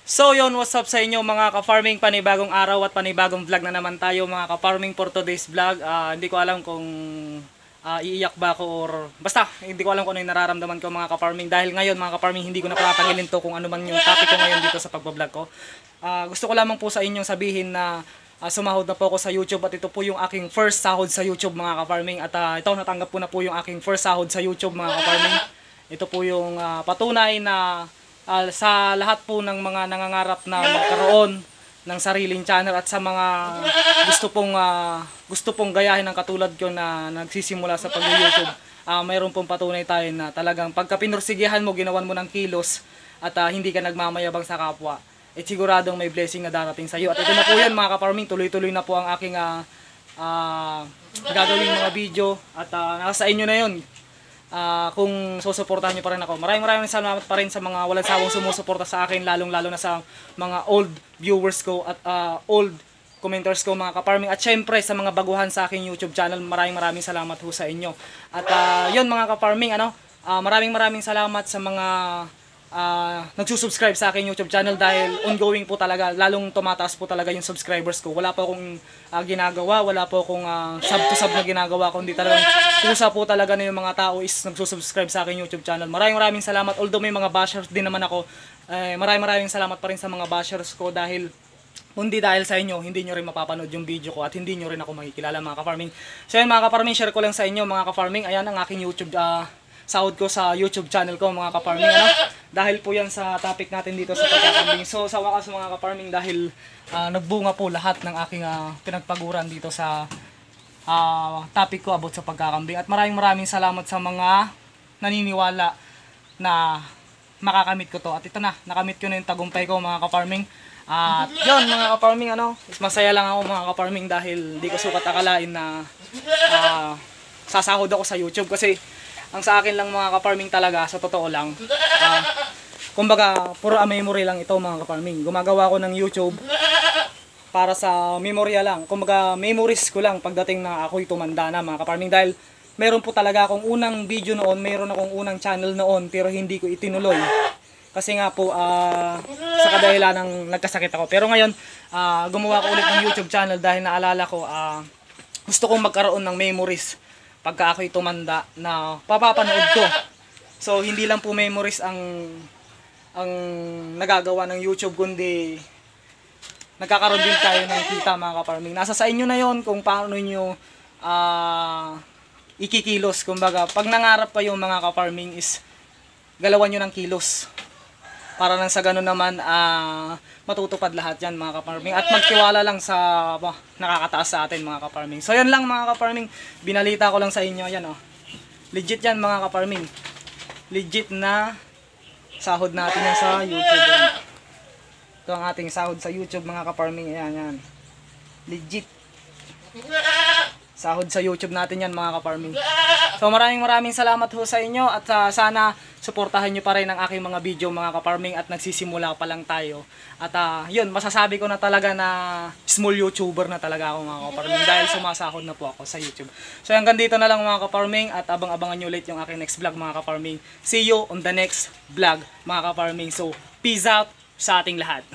So yun, what's up sa inyo mga ka-farming, panibagong araw at panibagong vlog na naman tayo mga ka-farming for today's vlog. Hindi ko alam kung iiyak ba ako or basta hindi ko alam kung ano yung nararamdaman ko mga ka-farming. Dahil ngayon mga ka-farming hindi ko na patatangilin to kung ano man yung topic ko ngayon dito sa pagbablog ko. Gusto ko lamang po sa inyong sabihin na sumahod na po ako sa YouTube at ito po yung aking first sahod sa YouTube mga ka-farming. At ito natanggap ko na po yung aking first sahod sa YouTube mga ka-farming. Ito po yung patunay na sa lahat po ng mga nangangarap na magkaroon ng sariling channel at sa mga gusto pong gayahin ng katulad ko na nagsisimula sa pag-YouTube, mayroon pong patunay tayo na talagang pagka pinursigihan mo, ginawan mo ng kilos at hindi ka nagmamayabang sa kapwa, siguradong may blessing na darating sa iyo. At ito na po yan mga ka-farming, tuloy-tuloy na po ang aking gagawing mga video at nasa inyo na yun. Kung susuportahan nyo pa rin ako. Maraming salamat pa rin sa mga walang sawang sumusuporta sa akin, lalong-lalo na sa mga old viewers ko at old commenters ko mga ka-farming. At syempre sa mga baguhan sa aking YouTube channel, maraming salamat ho sa inyo. At yun mga ka-farming, maraming salamat sa mga nagsusubscribe sa aking YouTube channel dahil ongoing po talaga, lalong tumataas po talaga yung subscribers ko. Wala po akong ginagawa, wala po akong sub to sub na ginagawa, kundi talagang kusa po talaga na yung mga tao is nagsusubscribe sa aking YouTube channel. Maraming salamat, although may mga bashers din naman ako. Maraming salamat pa rin sa mga bashers ko dahil kundi dahil sa inyo, hindi nyo rin mapapanood yung video ko at hindi nyo rin ako makikilala mga ka-farming. So yun mga ka-farming, share ko lang sa inyo mga ka-farming. Ayan ang aking YouTube sahod ko sa YouTube channel ko mga ka-farming. Dahil po yan sa topic natin dito sa pagkakambing. So sa wakas mga ka-farming, dahil nagbunga po lahat ng aking pinagpaguran dito sa topic ko about sa pagkakambing. At maraming salamat sa mga naniniwala na makakamit ko to. At ito na, nakamit ko na yung tagumpay ko mga ka-farming. At yun mga ka-farming, masaya lang ako mga ka-farming dahil di ko sukat akalain na sasahod ako sa YouTube. Kasi ang sa akin lang mga ka-farming talaga, sa totoo lang, kumbaga puro memory lang ito mga ka-farming. Gumagawa ko ng YouTube para sa memorya lang. Kumbaga memories ko lang pagdating na ako'y tumanda na mga ka-farming. Dahil meron po talaga akong unang video noon, meron akong unang channel noon pero hindi ko itinuloy. Kasi nga po sa kadahilan ng nagkasakit ako. Pero ngayon gumawa ko ulit ng YouTube channel dahil naalala ko gusto kong magkaroon ng memories pagka ako'y tumanda na papapanood ko. So hindi lang po memories ang nagagawa ng YouTube, kundi nagkakaroon din tayo ng kita mga ka-farming. Nasa sa inyo na yon kung paano nyo ikikilos. Kumbaga pag nangarap kayo mga ka-farming is galawan nyo ng kilos. Para nang sa ganun naman matutupad lahat yan mga ka-farming. At magtiwala lang sa nakakataas sa atin mga ka-farming. So yan lang mga ka-farming. Binalita ko lang sa inyo yan Legit yan mga ka-farming. Legit na sahod natin yan sa YouTube yan. Ito ang ating sahod sa YouTube mga ka-farming. Yan. Legit. Sahod sa YouTube natin yan mga ka-farming. So maraming salamat ho sa inyo at sana suportahan nyo pa rin ang aking mga video mga ka-farming at nagsisimula pa lang tayo. At yun, masasabi ko na talaga na small YouTuber na talaga ako mga ka-farming dahil sumasahod na po ako sa YouTube. So hanggang dito na lang mga ka-farming at abang-abangan nyo ulit yung aking next vlog mga ka-farming. See you on the next vlog mga ka-farming. So peace out sa ating lahat.